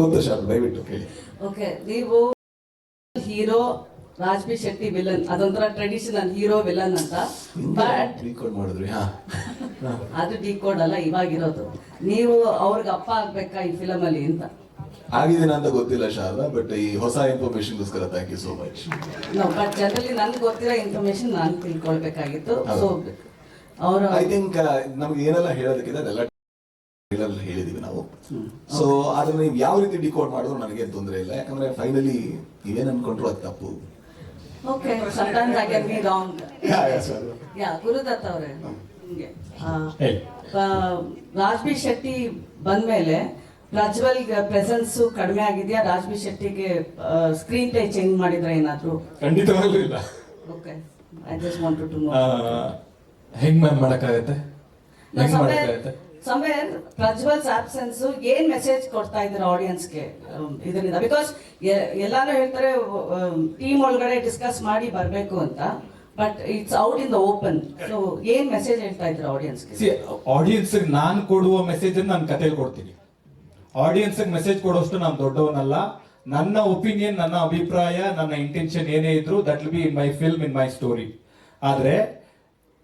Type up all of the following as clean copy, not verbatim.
ಗೊತ್ತು ಶಾರ್ಟ್ ದಯವಿಟ್ಟು ಕೇಳಿ. ಓಕೆ, ನೀವು ಹೀರೋ ರಾಜ್ಬಿ ಶೆಟ್ಟಿ ವಿಲನ್, ಅದೊಂಥರ ಟ್ರೆಡಿಷನಲ್ ಹೀರೋ ವಿಲನ್ ಅಂತ. ಬಟ್ ಡಿಕೋಡ್ ಮಾಡಿದ್ರಿ. ಅದು ಡಿಕೋಡ್ ಅಲ್ಲ, ಇವಾಗಿರೋದು. ನೀವು ಅವ್ರಿಗೆ ಅಪ್ಪ ಆಗ್ಬೇಕಾ ಈ ಫಿಲಮ್ ಅಲ್ಲಿ ಅಂತ? ಆಗಿದ್ದೀನ ಅಂತ ಗೊತ್ತಿಲ್ಲ ಶಾರದಾ, ಬಟ್ ಈ ಹೊಸ ಇನ್ಫಾರ್ಮೇಶನ್ಗೋಸ್ಕರ thank you so much. But generally ನನ್ಗೆ ಗೊತ್ತಿರೋ ಇನ್ಫಾರ್ಮೇಶನ್ ನಾನು ತಿಳ್ಕೊಳ್ಬೇಕಾಗಿತ್ತು. ಸೊ ಅವರು ಐ ಥಿಂಕ್ ನಮ್ಗೆ ಏನೆಲ್ಲ ಹೇಳೋದಕ್ಕಿದೆ ಅದೆಲ್ಲ ಹೇಳಿದೀವಿ ನಾವು. ಸೊ ಅದನ್ನ ನೀವು ಯಾವ ರೀತಿ ಡಿಕೋಡ್ ಮಾಡಿದ್ರು ನನಗೆ ತೊಂದರೆ ಇಲ್ಲ, ಯಾಕಂದ್ರೆ ಫೈನಲಿ ನೀವೇನ್ ಅನ್ಕೊಂಡ್ರು ಅದು ತಪ್ಪು. Okay, sometimes I can be wrong. Yeah Gurudatt ಅವರೇ, ನಿಮಗೆ ರಾಜ್ಬಿ ಶೆಟ್ಟಿ ಬಂದ್ಮೇಲೆ ಪ್ರಜ್ವಲ್ ಪ್ರೆಸೆನ್ಸ್ ಕಡಿಮೆ ಆಗಿದೆಯಾ? ರಾಜ್ಬಿ ಶೆಟ್ಟಿಗೆ ಸ್ಕ್ರೀನ್ ಪ್ಲೇ ಚೇಂಜ್ ಮಾಡಿದ್ರೆ ಏನಾದ್ರು? ಖಂಡಿತವಾಗ್ಲೂ ಇಲ್ಲ. Okay, I just wanted to know. ಹೆಂಗ್ ಮ್ಯಾಮ್ ಮಾಡಕ್ಕಾಗತ್ತೆ? ಸಮ್ವೇರ್ ಪ್ರಜ್ವಲ್ಸ್ ಆಬ್ಸೆನ್ಸ್ ಏನ್ ಮೆಸೇಜ್ ಕೊಡ್ತಾ ಇದ್ದಾರೆ ಆಡಿಯನ್ಸ್ಗೆ ಇದರಿಂದ? ಬಿಕಾಸ್ ಎಲ್ಲಾನು ಹೇಳ್ತಾರೆ ಟೀಮ್ ಒಳಗಡೆ ಡಿಸ್ಕಸ್ ಮಾಡಿ ಬರಬೇಕು ಅಂತ, but it's out in the open. So ಏನ್ ಮೆಸೇಜ್ ಹೇಳ್ತಾ ಇದ್ದಾರೆ ಆಡಿಯನ್ಸ್ಗೆ? ಆಡಿಯನ್ಸ್ ನಾನು ಕೊಡುವ ಮೆಸೇಜ್ ನಾನು ಕಥೆಯಲ್ಲಿ ಕೊಡ್ತೀನಿ. ಆಡಿಯನ್ಸ್ ಮೆಸೇಜ್ ಕೊಡೋಷ್ಟು ನಾನು ದೊಡ್ಡವನಲ್ಲ. ನನ್ನ ಒಪಿನಿಯನ್, ನನ್ನ ಅಭಿಪ್ರಾಯ, ನನ್ನ ಇಂಟೆನ್ಷನ್ ಏನೇ ಇದ್ರು that will be in my film, in my story. ಆದ್ರೆ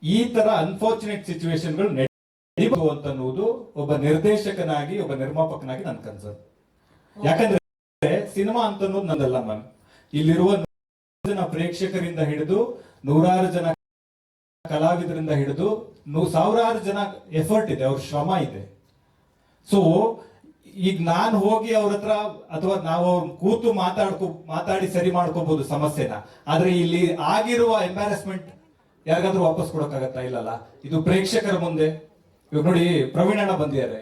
ಈ ತರ ಅನ್ಫಾರ್ಚುನೇಟ್ ಸಿಚುವೇಶನ್ಗಳು ನಡೆಯಬಹುದು ಅಂತ ಅನ್ನುವುದು ಒಬ್ಬ ನಿರ್ದೇಶಕನಾಗಿ, ಒಬ್ಬ ನಿರ್ಮಾಪಕನಾಗಿ ನನ್ನ ಕನ್ಸರ್ನ್. ಯಾಕಂದ್ರೆ ಸಿನಿಮಾ ಅಂತ ಅನ್ನೋದು ನಂದಲ್ಲ ಮ್ಯಾಮ್. ಇಲ್ಲಿರುವ ಜನ ಪ್ರೇಕ್ಷಕರಿಂದ ಹಿಡಿದು ನೂರಾರು ಜನ ಕಲಾವಿದರಿಂದ ಹಿಡಿದು ಸಾವಿರಾರು ಜನ ಎಫರ್ಟ್ ಇದೆ, ಅವ್ರ ಶ್ರಮ ಇದೆ. ಸೊ ಈಗ ನಾನು ಹೋಗಿ ಅವ್ರ ಹತ್ರ ಅಥವಾ ನಾವು ಅವ್ರ ಕೂತು ಮಾತಾಡಿ ಸರಿ ಮಾಡ್ಕೋಬಹುದು ಸಮಸ್ಯೆನ. ಆದ್ರೆ ಇಲ್ಲಿ ಆಗಿರುವ ಎಂಬ್ಯಾರಸ್ಮೆಂಟ್ ಯಾರಿಗಾದ್ರೂ ವಾಪಸ್ ಕೊಡಕ್ಕಾಗತ್ತಾ? ಇಲ್ಲಲ್ಲ. ಇದು ಪ್ರೇಕ್ಷಕರ ಮುಂದೆ. ಇವಾಗ ನೋಡಿ, ಪ್ರವೀಣ್ ಅಣ್ಣ ಬಂದಿದ್ದಾರೆ,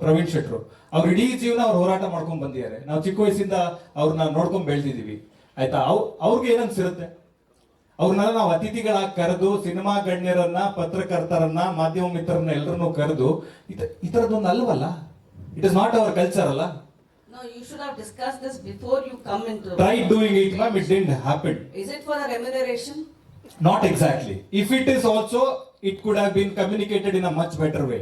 ಪ್ರವೀಣ್ ಶೆಟ್ರು. ಅವ್ರು ಇಡೀ ಜೀವನ ಅವ್ರು ಹೋರಾಟ ಮಾಡ್ಕೊಂಡ್ ಬಂದಿದ್ದಾರೆ. ನಾವು ಚಿಕ್ಕ ವಯಸ್ಸಿಂದ ಅವ್ರನ್ನ ನೋಡ್ಕೊಂಡ್ ಬೆಳೆದಿದೀವಿ, ಆಯ್ತಾ? ಅವ್ರಿಗೆ ಏನನ್ಸಿರುತ್ತೆ? ಅವ್ರನ್ನೆಲ್ಲ ನಾವು ಅತಿಥಿಗಳಾಗಿ ಕರೆದು, ಸಿನಿಮಾ ಗಣ್ಯರನ್ನ, ಪತ್ರಕರ್ತರನ್ನ, ಮಾಧ್ಯಮ ಮಿತ್ರರನ್ನ ಎಲ್ಲರನ್ನೂ ಕರೆದು ಈ ತರದೊಂದು ಅಲ್ವಲ್ಲ. It is not our culture, Allah. No, you should have discussed this before you come into. Try doing it, ma'am. It didn't happen. Is it for the remuneration? Not exactly. If it is also, it could have been communicated in a much better way.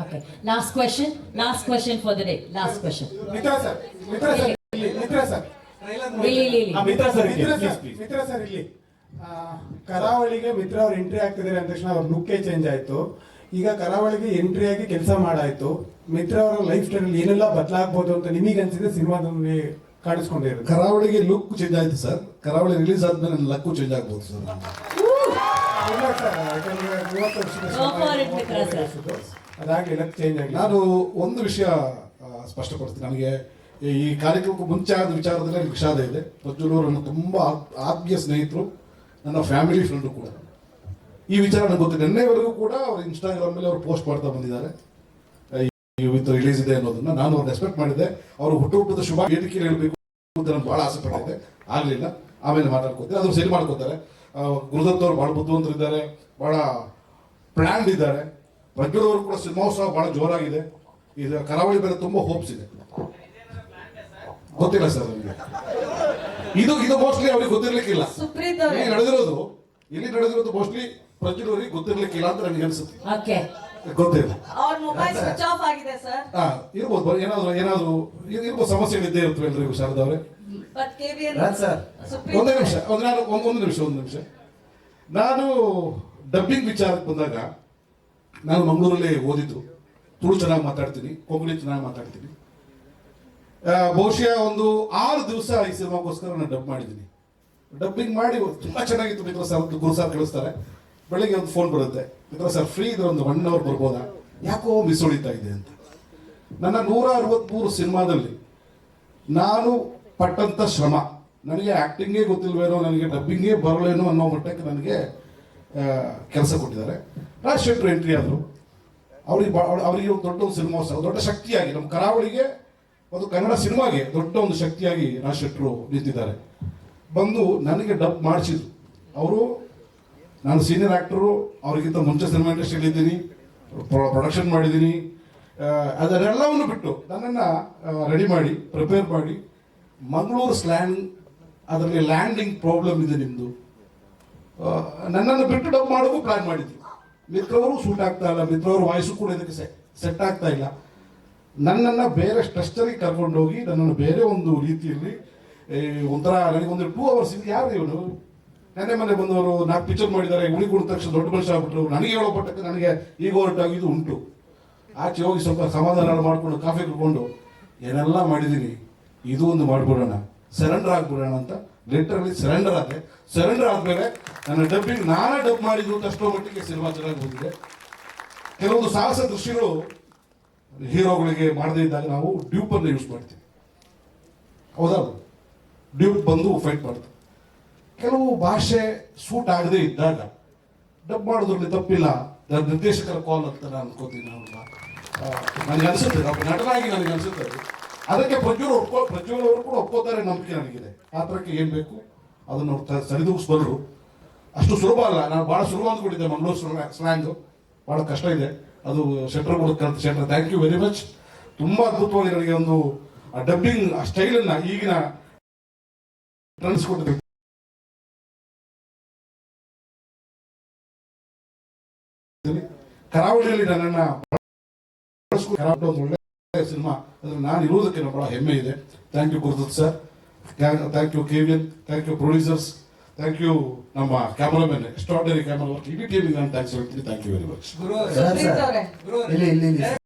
Okay. Last question. Last question for the day. Last question. Mitra sir. Mitra sir. Mitra sir. Mitra sir, please. Mitra sir ಇಲ್ಲಿ ಕರಾವಳಿಗೆ ಮಿತ್ರ ಅವ್ರು entry ಆಗ್ತಿದ್ದಾರೆ ಅಂದ ತಕ್ಷಣ ಅವ್ರ ಲುಕ್ಕೇ change ಆಯ್ತು. ಈಗ ಕರಾವಳಿಗೆ ಎಂಟ್ರಿ ಆಗಿ ಕೆಲಸ ಮಾಡಾಯ್ತು. ಮಿತ್ರ ಅವರ ಲೈಫ್ ಸ್ಟೈಲ್ ಏನೆಲ್ಲ ಬದಲಾಗಬಹುದು ಅಂತ ನಿಮಗೆ ಅನ್ಸಿದೆ ಸಿನಿಮಾದಲ್ಲಿ ಕಾಣಿಸ್ಕೊಂಡಿರೋದು? ಕರಾವಳಿಗೆ ಲುಕ್ ಚೇಂಜ್ ಆಯ್ತು ಸರ್. ಕರಾವಳಿ ರಿಲೀಸ್ ಆದ್ಮೇಲೆ ನನ್ನ ಲಕ್ಕು ಚೇಂಜ್ ಆಗ್ಬೋದು ಸರ್. ಅದಾಗಲಿ ಲಕ್ ಚೇಂಜ್ ಆಗಿ. ನಾನು ಒಂದು ವಿಷಯ ಸ್ಪಷ್ಟಪಡ್ತೀನಿ. ನನಗೆ ಈ ಕಾರ್ಯಕ್ರಮಕ್ಕೂ ಮುಂಚೆ ಆದ ವಿಚಾರದಲ್ಲಿ ನನಗೆ ವಿಷಾದ ಇದೆ. ಪ್ರಜ್ವಲ್ ಅವರು ನನ್ನ ತುಂಬ ಆತ್ಮೀಯ ಸ್ನೇಹಿತರು, ನನ್ನ ಫ್ಯಾಮಿಲಿ ಫ್ರೆಂಡು ಕೂಡ. ಈ ವಿಚಾರ ನನಗೆ ಗೊತ್ತಿದೆ. ನಿನ್ನೆವರೆಗೂ ಕೂಡ ಅವ್ರು ಇನ್ಸ್ಟಾಗ್ರಾಮ್ ಮೇಲೆ ಅವ್ರು ಪೋಸ್ಟ್ ಮಾಡ್ತಾ ಬಂದಿದ್ದಾರೆ ಇವತ್ತು ರಿಲೀಸ್ ಇದೆ ಅನ್ನೋದನ್ನ. ನಾನು ಅವ್ರನ್ನ ರೆಸ್ಪೆಕ್ಟ್ ಮಾಡಿದ್ದೆ. ಅವರು ಹುಟ್ಟುಹಬ್ಬದ ಶುಭ ವೇದಿಕೆಯಲ್ಲಿ ಹೇಳಬೇಕು ಅಂತ ನಾನು ಭಾಳ ಆಸೆ ಪಟ್ಟಿದ್ದೆ, ಆಗಲಿಲ್ಲ. ಆಮೇಲೆ ಮಾತಾಡ್ಕೋತಾರೆ, ಅದ್ರ ಸರಿ ಮಾಡ್ಕೋತಾರೆ. ಗುರುದತ್ ಅವರು ಭಾಳ ಬುದ್ಧಿವಂತರಿದ್ದಾರೆ, ಭಾಳ ಪ್ಲ್ಯಾನ್ಡ್ ಇದ್ದಾರೆ. ಪ್ರಜ್ವಲ್ ಅವರು ಕೂಡ ಸಿನಿಮೋತ್ಸವ ಭಾಳ ಜೋರಾಗಿದೆ. ಇದು ಕರಾವಳಿ ಮೇಲೆ ತುಂಬ ಹೋಪ್ಸ್ ಇದೆ. ಗೊತ್ತಿಲ್ಲ ಸರ್ ನನಗೆ. ಇದು ಮೋಸ್ಟ್ಲಿ ಅವ್ರಿಗೆ ಗೊತ್ತಿರ್ಲಿಕ್ಕಿಲ್ಲ. ಇಲ್ಲಿ ನಡೆದಿರೋದು ಮೋಸ್ಟ್ಲಿ ಪ್ರಜ್ವಲ್ ಅವರಿಗೆ ಗೊತ್ತಿರ್ಲಿಕ್ಕಿಲ್ಲ ಅಂತ ನನಗೆ ಅನಿಸುತ್ತೆ. ಗೊತ್ತಿಲ್ಲ. ಅವ್ರ ಮೊಬೈಲ್ ಸ್ವಿಚ್ ಆಫ್ ಆಗಿದೆ ಸರ್. ಇರ್ಬೋದು, ಏನಾದ್ರು ಸಮಸ್ಯೆಗಳಿದ್ದೇ ಇರ್ತವೆ ಎಲ್ರಿಗೂ ಶಾರದವ್ರೆ. ಒಂದು ನಿಮಿಷ. ನಾನು ಡಬ್ಬಿಂಗ್ ವಿಚಾರಕ್ಕೆ ಬಂದಾಗ ನಾನು ಮಂಗಳೂರಲ್ಲಿ ಓದಿದ್ದು. ತುಳು ಚೆನ್ನಾಗಿ ಮಾತಾಡ್ತೀನಿ, ಕೊಂಕಣಿ ಚೆನ್ನಾಗಿ ಮಾತಾಡ್ತೀನಿ. ಬಹುಶಃ ಒಂದು 6 ದಿವಸ ಈ ಸಿನಿಮಾಗೋಸ್ಕರ ನಾನು ಡಬ್ ಮಾಡಿದ್ದೀನಿ. ಡಬ್ಬಿಂಗ್ ಮಾಡಿ ತುಂಬ ಚೆನ್ನಾಗಿತ್ತು. ಮಿತ್ರ ಸರ್, ಗುರು ಸರ್ ಕಳಿಸ್ತಾರೆ. ಬೆಳಿಗ್ಗೆ ಒಂದು ಫೋನ್ ಬರುತ್ತೆ, ಮಿತ್ರ ಸರ್ ಫ್ರೀ ಇದ್ರೆ ಒಂದು 1 ಅವರ್ ಬರ್ಬೋದಾ, ಯಾಕೋ ಮಿಸ್ ಹೊಡಿತಾ ಇದೆ ಅಂತ. ನನ್ನ 163 ಸಿನಿಮಾದಲ್ಲಿ ನಾನು ಪಟ್ಟಂಥ ಶ್ರಮ, ನನಗೆ ಆ್ಯಕ್ಟಿಂಗೇ ಗೊತ್ತಿಲ್ವೇನೋ, ನನಗೆ ಡಬ್ಬಿಂಗೇ ಬರಲೇನೋ ಅನ್ನೋ ಮಟ್ಟಕ್ಕೆ ನನಗೆ ಕೆಲಸ ಕೊಟ್ಟಿದ್ದಾರೆ. ರಾಜ್ ಶೆಟ್ರು ಎಂಟ್ರಿ ಆದರು. ಅವರಿಗೆ ಒಂದು ದೊಡ್ಡ ಒಂದು ಸಿನಿಮೋತ್ಸವ, ದೊಡ್ಡ ಶಕ್ತಿಯಾಗಿ ನಮ್ಮ ಕರಾವಳಿಗೆ, ಒಂದು ಕನ್ನಡ ಸಿನಿಮಾಗೆ ದೊಡ್ಡ ಒಂದು ಶಕ್ತಿಯಾಗಿ ರಾಜ್ ಶೆಟ್ರು ನಿಂತಿದ್ದಾರೆ. ಬಂದು ನನಗೆ ಡಬ್ ಮಾಡಿಸಿದ್ರು ಅವರು. ನಾನು ಸೀನಿಯರ್ ಆ್ಯಕ್ಟರು, ಅವ್ರಿಗಿಂತ ಮುಂಚೆ ಸಿನಿಮಾ ಇಂಡಸ್ಟ್ರಿಯಲ್ಲಿ ಇದ್ದೀನಿ, ಪ್ರೊಡಕ್ಷನ್ ಮಾಡಿದ್ದೀನಿ. ಅದನ್ನೆಲ್ಲವನ್ನು ಬಿಟ್ಟು ನನ್ನನ್ನು ರೆಡಿ ಮಾಡಿ, ಪ್ರಿಪೇರ್ ಮಾಡಿ, ಮಂಗಳೂರು ಸ್ಲ್ಯಾಂಗ್, ಅದರಲ್ಲಿ ಲ್ಯಾಂಡಿಂಗ್ ಪ್ರಾಬ್ಲಮ್ ಇದೆ ನಿಮ್ಮದು, ನನ್ನನ್ನು ಬಿಟ್ಟು ಡಬ್ ಮಾಡೋಕ್ಕೂ ಪ್ಲ್ಯಾನ್ ಮಾಡಿದ್ವಿ. ಮಿತ್ರವರು ಸೂಟ್ ಆಗ್ತಾ ಇಲ್ಲ, ಮಿತ್ರವ್ರ ವಾಯ್ಸು ಕೂಡ ಇದಕ್ಕೆ ಸೆಟ್ ಆಗ್ತಾ ಇಲ್ಲ. ನನ್ನನ್ನು ಬೇರೆ ಸ್ಟ್ರಕ್ಚರಿಗೆ ಕರ್ಕೊಂಡೋಗಿ ನನ್ನನ್ನು ಬೇರೆ ಒಂದು ರೀತಿಯಲ್ಲಿ ಒಂಥರ ನನಗೊಂದು 2 hours ಇದು ಯಾರು ಇವನು ನೆನ್ನೆ ಮನೆ ಬಂದವರು 4 ಪಿಕ್ಚರ್ ಮಾಡಿದ್ದಾರೆ ಉಳಿ ಕೊಡಿದ ತಕ್ಷಣ ದೊಡ್ಡ ಮನುಷ್ಯ ಆಗ್ಬಿಟ್ರು ನನಗೆ ಹೇಳೋ ಪಟ್ಟಕ್ಕೆ ನನಗೆ ಈಗ ಹೊರಟಾಗಿದ್ದು ಉಂಟು. ಆಚೆ ಹೋಗಿ ಸ್ವಲ್ಪ ಸಮಾಧಾನ ಮಾಡಿಕೊಂಡು ಕಾಫಿ ಕುಡ್ಕೊಂಡು ಏನೆಲ್ಲ ಮಾಡಿದ್ದೀನಿ ಇದು ಒಂದು ಮಾಡಿಬಿಡೋಣ, ಸರೆಂಡರ್ ಆಗಿಬಿಡೋಣ ಅಂತ ಲಿಟ್ರಲಿ ಸರೆಂಡರ್ ಆದೆ. ಸರೆಂಡರ್ ಆದಮೇಲೆ ನನ್ನ ಡಬ್ಬಿಂಗ್ ನಾನೇ ಡಬ್ ಮಾಡಿದ್ದು ಅಷ್ಟೋ ಮಟ್ಟಿಗೆ ಸಿನಿಮಾ ಚೆನ್ನಾಗಿ ಬಂದಿದೆ. ಕೆಲವೊಂದು ಸಾಹಸ ದೃಶ್ಯಗಳು ಹೀರೋಗಳಿಗೆ ಮಾಡದೇ ಇದ್ದಾಗ ನಾವು ಡ್ಯೂಪನ್ನು ಯೂಸ್ ಮಾಡ್ತೀವಿ, ಹೌದಾ? ಡ್ಯೂಪ್ ಬಂದು ಫೈಟ್ ಮಾಡ್ತೀವಿ. ಕೆಲವು ಭಾಷೆ ಸೂಟ್ ಆಗದೆ ಇದ್ದಾಗ ಡಬ್ ಮಾಡೋದ್ರಲ್ಲಿ ತಪ್ಪಿಲ್ಲ, ನಿರ್ದೇಶಕರ ಕಾಲ್ ಅಂತ ನಾನು ಅನ್ಕೋತೀನಿ. ನನಗೆ ಅನಿಸುತ್ತೆ, ಒಬ್ಬ ನಟನಾಗಿ ನನಗೆ ಅನಿಸುತ್ತೆ ಅದಕ್ಕೆ ಪ್ರಜ್ವಲ್ ಅವರು ಕೂಡ ಒಪ್ಕೋತಾರೆ, ನಂಬಿಕೆ ನನಗಿದೆ. ಆ ಥರಕ್ಕೆ ಏನು ಬೇಕು ಅದನ್ನು ಅವ್ರು ಸರಿದೂಗಿಸ್ಬಲ್ರು. ಅಷ್ಟು ಸುಲಭ ಅಲ್ಲ, ನಾನು ಭಾಳ ಸುಲಭ ಅಂದ್ಕೊಂಡಿದ್ದೆ. ಮಂಗಳೂರು ಸ್ಲ್ಯಾಂಗು ಭಾಳ ಕಷ್ಟ ಇದೆ. ಅದು ಶೆಟ್ರ್ ಕೂಡ ಕಲ್ತು. ಶೆಟ್ರ್ ಥ್ಯಾಂಕ್ ಯು ವೆರಿ ಮಚ್. ತುಂಬ ಅದ್ಭುತವಾಗಿ ನನಗೆ ಒಂದು ಡಬ್ಬಿಂಗ್ ಆ ಸ್ಟೈಲನ್ನು ಈಗಿನ ಟ್ರಾನ್ಸ್ಕೊಟ್ಟಿದೆ. ಕರಾವಳಿಯಲ್ಲಿ ನನ್ನನ್ನು ಕರಾವಳಿ ಒಂದು ಒಳ್ಳೆ ಸಿನಿಮಾ, ಅದ್ರಲ್ಲಿ ನಾನು ಇರುವುದಕ್ಕೆ ನನಗೆ ಬಹಳ ಹೆಮ್ಮೆ ಇದೆ. Thank you Gurudatt sir, thank you KVN, thank you producers, thank you ನಮ್ಮ ಕ್ಯಾಮರಾಮನ್, ಎಕ್ಸ್ಟ್ರಾರ್ಡಿನರಿ ಕ್ಯಾಮರಾ ವರ್ಕ್, ಇಡೀ ಟೀಮಿಗೆ ನಾನು ಥ್ಯಾಂಕ್ಸ್ ಹೇಳ್ತೀನಿ. Thank you very much. Supreeth ಅವರೇ ಇಲ್ಲಿ